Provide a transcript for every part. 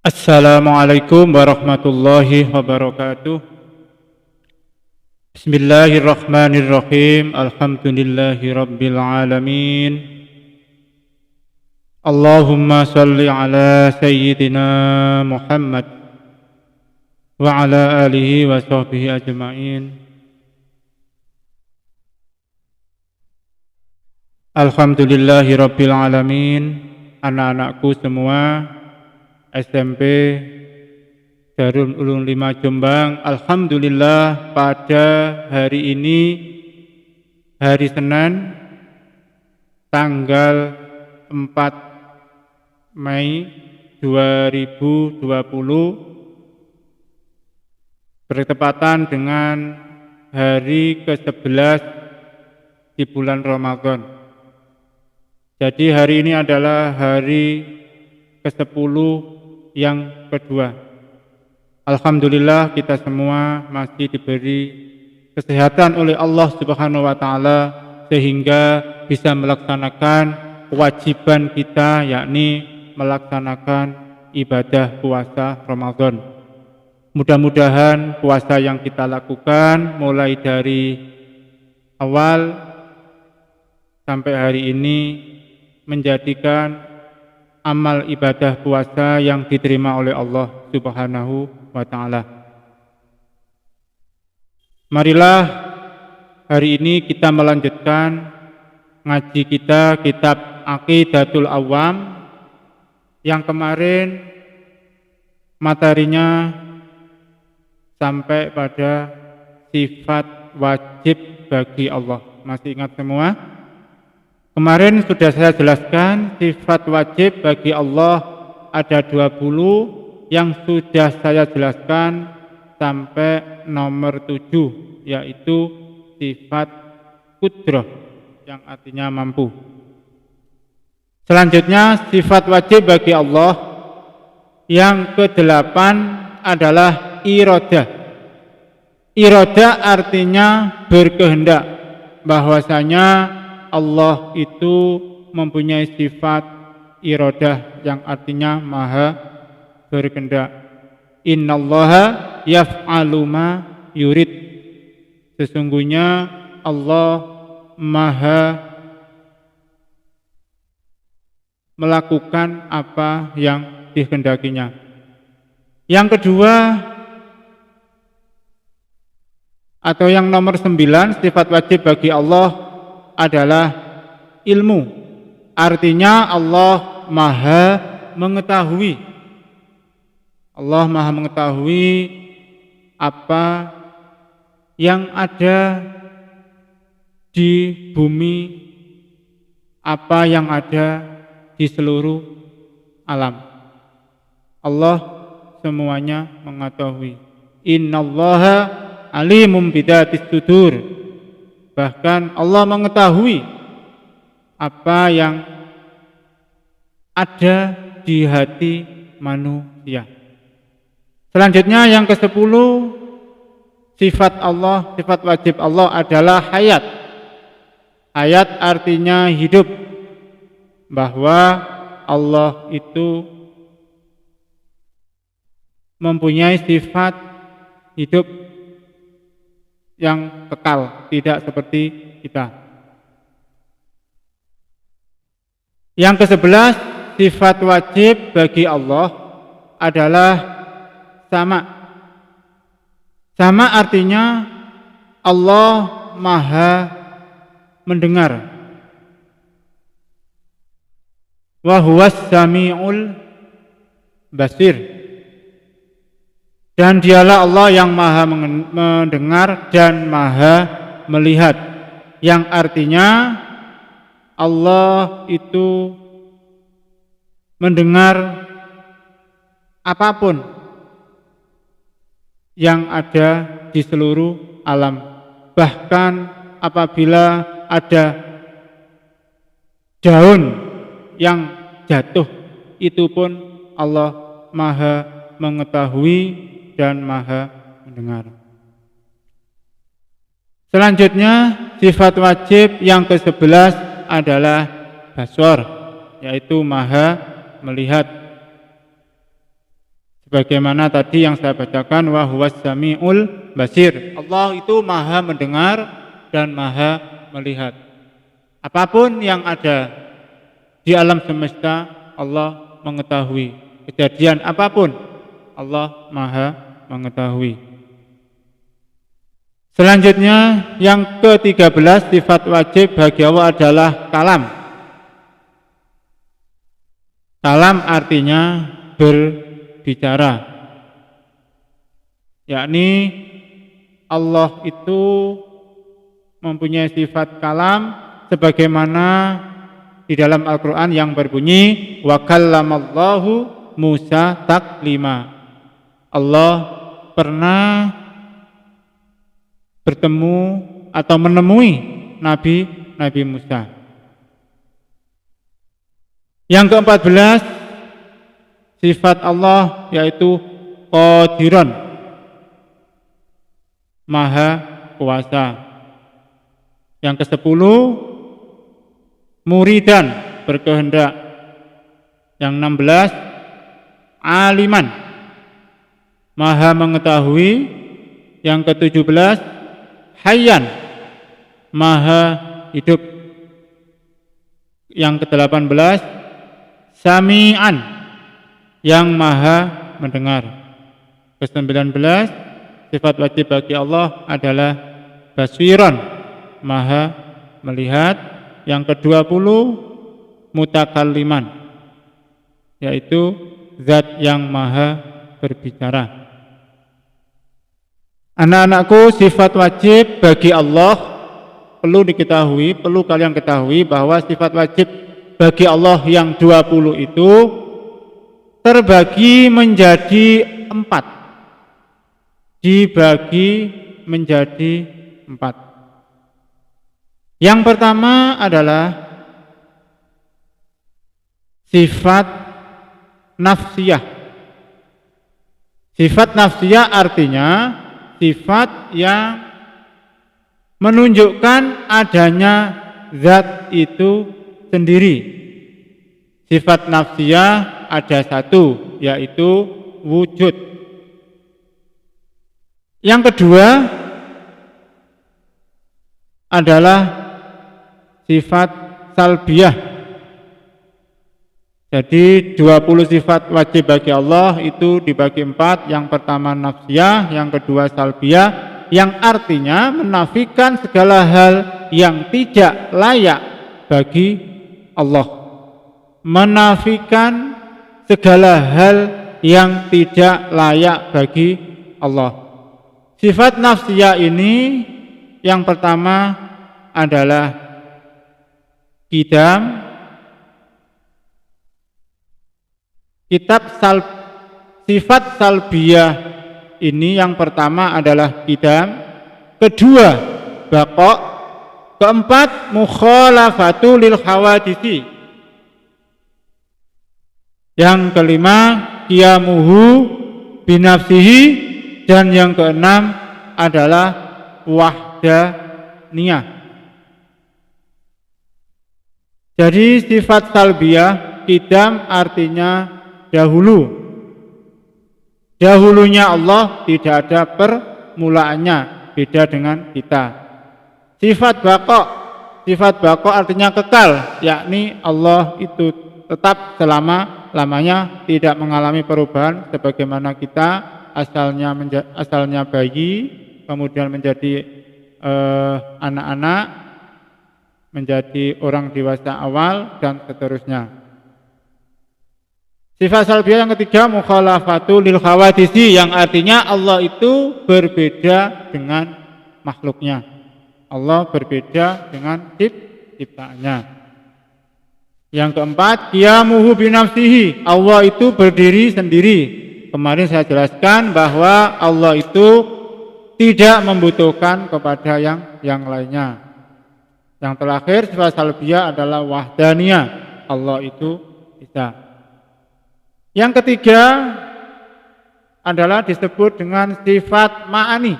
Assalamualaikum warahmatullahi wabarakatuh. Bismillahirrahmanirrahim. Alhamdulillahi rabbil alamin. Allahumma salli ala sayyidina Muhammad wa ala alihi wa sahbihi ajma'in. Alhamdulillahi rabbil alamin. Anak-anakku semua SMP Darul Ulum 5 Jombang, alhamdulillah pada hari ini, hari Senin tanggal 4 Mei 2020, bertepatan dengan hari ke-11 di bulan Ramadan. Jadi hari ini adalah hari ke-10 yang kedua. Alhamdulillah kita semua masih diberi kesehatan oleh Allah Subhanahu wa taala sehingga bisa melaksanakan kewajiban kita, yakni melaksanakan ibadah puasa Ramadan. Mudah-mudahan puasa yang kita lakukan mulai dari awal sampai hari ini menjadikan amal ibadah puasa yang diterima oleh Allah Subhanahu wa taala. Marilah hari ini kita melanjutkan ngaji kita kitab Aqidatul Awam yang kemarin materinya sampai pada sifat wajib bagi Allah. Masih ingat semua? Kemarin sudah saya jelaskan sifat wajib bagi Allah ada 20 yang sudah saya jelaskan sampai nomor 7, yaitu sifat qudrah yang artinya mampu. Selanjutnya sifat wajib bagi Allah yang ke-8 adalah iradah. Iradah artinya berkehendak, bahwasanya Allah itu mempunyai sifat iradah yang artinya maha berkehendak. Innallaha yaf'alu ma yurid. Sesungguhnya Allah maha melakukan apa yang dikehendakinya. Yang kedua atau yang nomor 9, sifat wajib bagi Allah adalah ilmu. Artinya Allah maha mengetahui. Allah maha mengetahui apa yang ada di bumi, apa yang ada di seluruh alam. Allah semuanya mengetahui. Innallaha alimum bidatis sudur. Bahkan Allah mengetahui apa yang ada di hati manusia. Selanjutnya yang ke-10, sifat Allah, sifat wajib Allah adalah hayat. Hayat artinya hidup, bahwa Allah itu mempunyai sifat hidup yang kekal, tidak seperti kita. Yang ke-11, sifat wajib bagi Allah adalah sama. Sama artinya Allah maha mendengar. Wa huwas sami'ul basir. Dan dialah Allah yang maha mendengar dan maha melihat, yang artinya Allah itu mendengar apapun yang ada di seluruh alam. Bahkan apabila ada daun yang jatuh, itu pun Allah maha mengetahui dan maha mendengar. Selanjutnya sifat wajib yang ke-11 adalah basar, yaitu maha melihat. Sebagaimana tadi yang saya bacakan, wa huwas samiul basir. Allah itu maha mendengar dan maha melihat. Apapun yang ada di alam semesta, Allah mengetahui. Kejadian apapun, Allah maha mengetahui. Selanjutnya yang ke-13, sifat wajib bagi Allah adalah kalam. Kalam artinya berbicara, yakni Allah itu mempunyai sifat kalam sebagaimana di dalam Al-Quran yang berbunyi wa kallamallahu Musa taklima. Allah pernah bertemu atau menemui Nabi Musa. Yang ke-14, sifat Allah yaitu qadiron, maha kuasa. Yang ke-10, muridan, berkehendak. Yang 16, aliman, maha mengetahui. Yang ke-17, hayyan, maha hidup. Yang ke-18, sami'an, yang maha mendengar. Ke-19, sifat wajib bagi Allah adalah basiron, maha melihat. Yang ke-20, mutakalliman, yaitu zat yang maha berbicara. Anak-anakku, sifat wajib bagi Allah perlu kalian ketahui bahwa sifat wajib bagi Allah yang 20 itu terbagi menjadi 4. Dibagi menjadi 4. Yang pertama adalah sifat nafsiyah. Sifat nafsiyah artinya sifat yang menunjukkan adanya zat itu sendiri. Sifat nafsiyah ada satu, yaitu wujud. Yang kedua adalah sifat salbiyah. Jadi 20 sifat wajib bagi Allah itu dibagi 4. Yang pertama nafsiyah, yang kedua salbiyah, yang artinya menafikan segala hal yang tidak layak bagi Allah. Menafikan segala hal yang tidak layak bagi Allah. Sifat nafsiyah ini yang pertama adalah qidam. Sifat salbiyah ini yang pertama adalah qidam, kedua baqa, keempat mukhalafatu lil hawadisi, yang kelima qiyamuhu binafsihi, dan yang keenam adalah wahdaniyah. Jadi sifat salbiyah, qidam artinya dahulu. Dahulunya Allah, tidak ada permulaannya, beda dengan kita. Sifat baqa artinya kekal, yakni Allah itu tetap selama-lamanya, tidak mengalami perubahan sebagaimana kita asalnya bayi, kemudian menjadi anak-anak, menjadi orang dewasa awal, dan seterusnya. Sifat salbiyah yang ketiga mukhalafatu lil hawadisi, yang artinya Allah itu berbeda dengan makhluknya. Allah berbeda dengan ciptaannya. Yang keempat qiyamuhu binafsihi, Allah itu berdiri sendiri. Kemarin saya jelaskan bahwa Allah itu tidak membutuhkan kepada yang lainnya. Yang terakhir sifat salbiyah adalah wahdaniyah, Allah itu bisa. Yang ketiga adalah disebut dengan sifat ma'ani,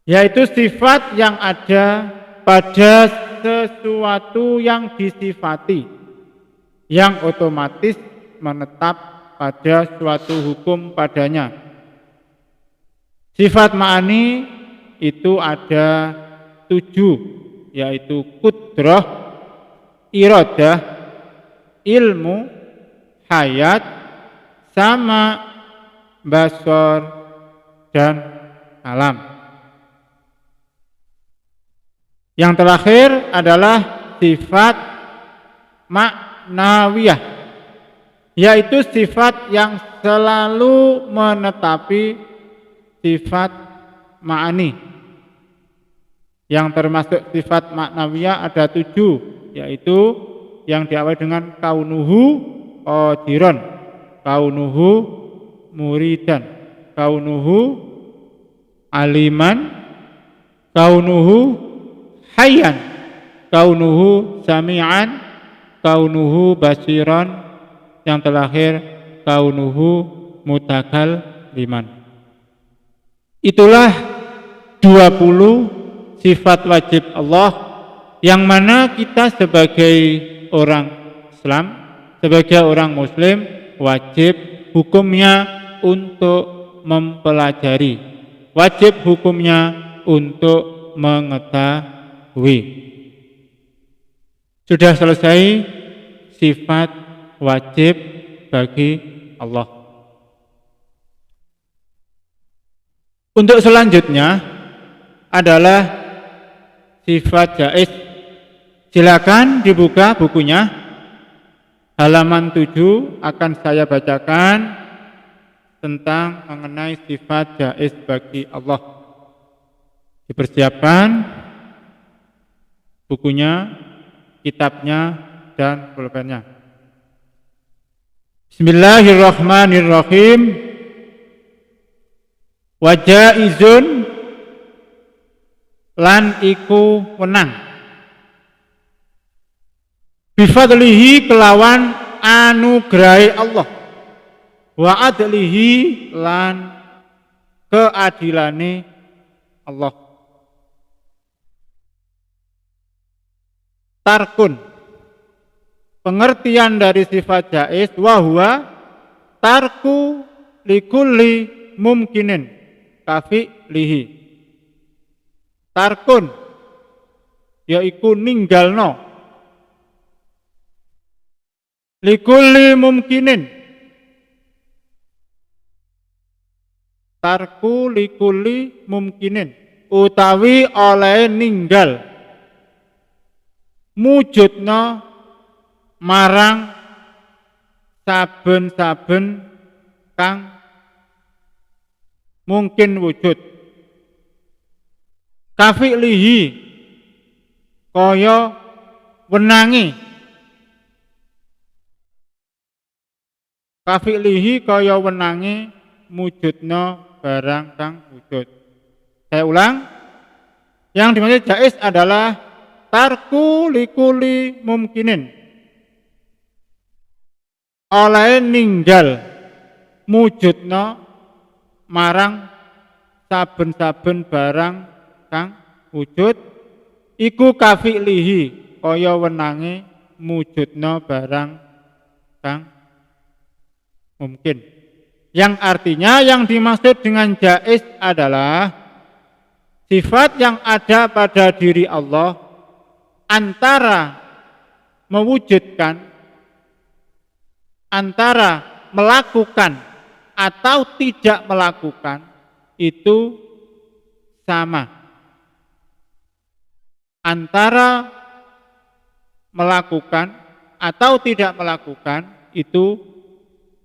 yaitu sifat yang ada pada sesuatu yang disifati, yang otomatis menetap pada suatu hukum padanya. Sifat ma'ani itu ada 7, yaitu kudrah, iradah, ilmu, hayat, sama, basar, dan kalam. Yang terakhir adalah sifat maknawiyah, yaitu sifat yang selalu menetapi sifat ma'ani. Yang termasuk sifat maknawiyah ada 7, yaitu yang diawali dengan kaunuhu qadiran, kaunuhu muridan, kaunuhu aliman, kaunuhu hayyan, kaunuhu sami'an, kaunuhu basiran, yang terakhir kaunuhu mutakalliman. Itulah 20 sifat wajib Allah yang mana kita sebagai orang Islam, sebagai orang Muslim wajib hukumnya untuk mempelajari, wajib hukumnya untuk mengetahui. Sudah selesai sifat wajib bagi Allah. Untuk selanjutnya adalah sifat jaiz. Silakan dibuka bukunya, halaman 7 akan saya bacakan tentang mengenai sifat jaiz bagi Allah. Dipersiapkan bukunya, kitabnya, dan pulpennya. Bismillahirrahmanirrahim. Wa jaizun, lan iku wenang, bifadlihi kelawan anugrahi Allah, wa adlihi lan keadilane Allah. Tarkun, pengertian dari sifat jaiz, wa huwa tarku likulli mumkinin kafi lihi. Tarkun yaiku ninggalno likulli mumkinin, tarku likulli mumkinin utawi oleh ninggal mujudna marang saben-saben kang mungkin wujud, kafi'lihi kaya wenangi, kafi'lihi kaya wenangi mujudna barang kang wujud. Saya ulang, yang dimaksud jaiz adalah tarku likuli mumkinin, oleh ninggal mujudna marang saben-saben barang kang wujud, iku kafi'lihi kaya wenange mujudna barang kang mungkin. Yang artinya yang dimaksud dengan jaiz adalah sifat yang ada pada diri Allah antara mewujudkan, antara melakukan atau tidak melakukan itu sama. Antara melakukan atau tidak melakukan itu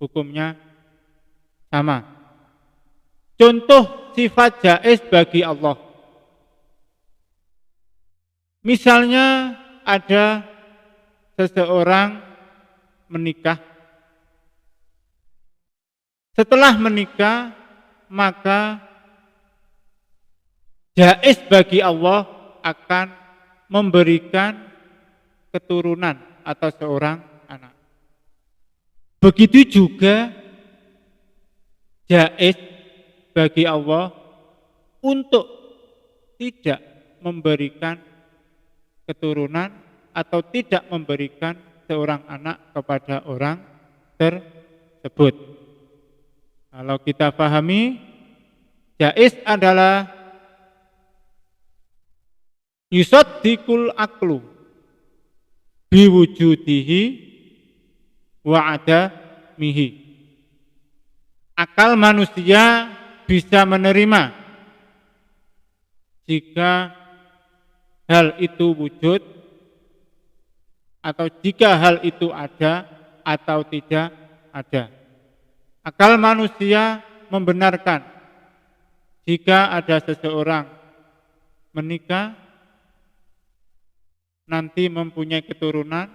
hukumnya sama. Contoh sifat jaiz bagi Allah. Misalnya ada seseorang menikah. Setelah menikah, maka jaiz bagi Allah akan memberikan keturunan atau seorang anak. Begitu juga jaiz bagi Allah untuk tidak memberikan keturunan atau tidak memberikan seorang anak kepada orang tersebut. tersebut. Kalau kita pahami, jaiz adalah yusaddikul aklu biwujudihi wa adamihi. Akal manusia bisa menerima jika hal itu wujud atau jika hal itu ada atau tidak ada. Akal manusia membenarkan jika ada seseorang menikah nanti mempunyai keturunan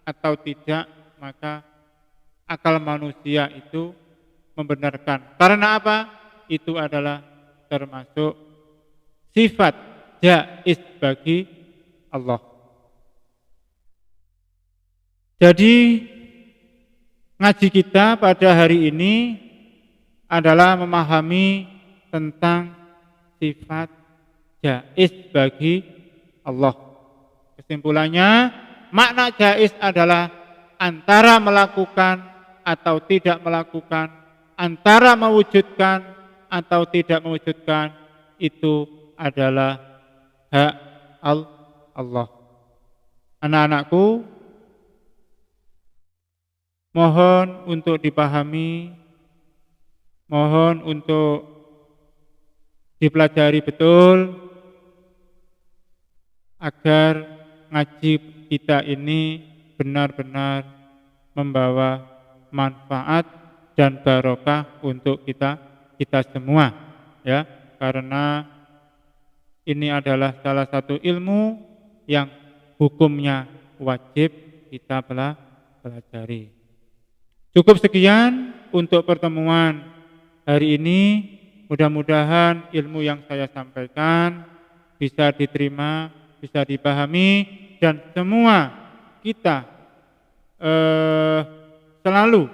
atau tidak, maka akal manusia itu membenarkan. Karena apa? Itu adalah termasuk sifat jaiz bagi Allah. Jadi ngaji kita pada hari ini adalah memahami tentang sifat jaiz bagi Allah. Kesimpulannya, makna jaiz adalah antara melakukan atau tidak melakukan, antara mewujudkan atau tidak mewujudkan, itu adalah hak Allah. Anak-anakku, mohon untuk dipahami, mohon untuk dipelajari betul agar ngaji kita ini benar-benar membawa manfaat dan barokah untuk kita semua, ya, karena ini adalah salah satu ilmu yang hukumnya wajib kita pelajari. Cukup sekian untuk pertemuan hari ini. Mudah-mudahan ilmu yang saya sampaikan bisa diterima, bisa dipahami, dan semua kita selalu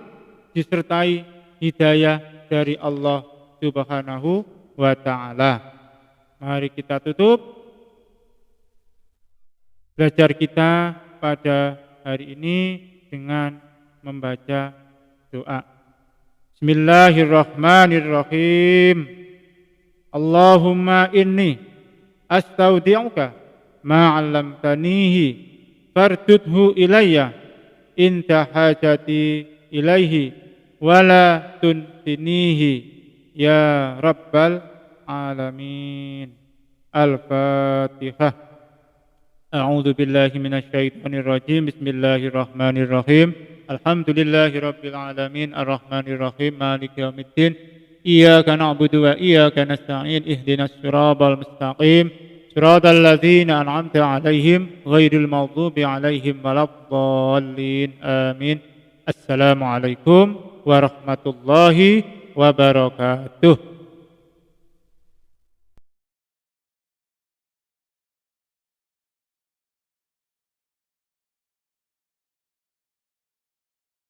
disertai hidayah dari Allah Subhanahu wa ta'ala. Mari kita tutup belajar kita pada hari ini dengan membaca doa. Bismillahirrahmanirrahim. Allahumma inni astaudi'uka ma 'allamtanihi fardudhu ilayya inta hajati ilaihi wala tunsinihi ya rabbal alamin. Al-Fatihah. A'udzu billahi minasyaitonir rajim. Bismillahirrahmanirrahim. Alhamdulillahi rabbil alamin arrahmanir rahim maliki yaumiddin. Iyyaka na'budu wa iyyaka nasta'in ihdinas siratal mustaqim siratal ladzina an'amta 'alaihim ghairil maghdubi 'alaihim waladdallin. Amin. Assalamualaikum warahmatullahi wabarakatuh.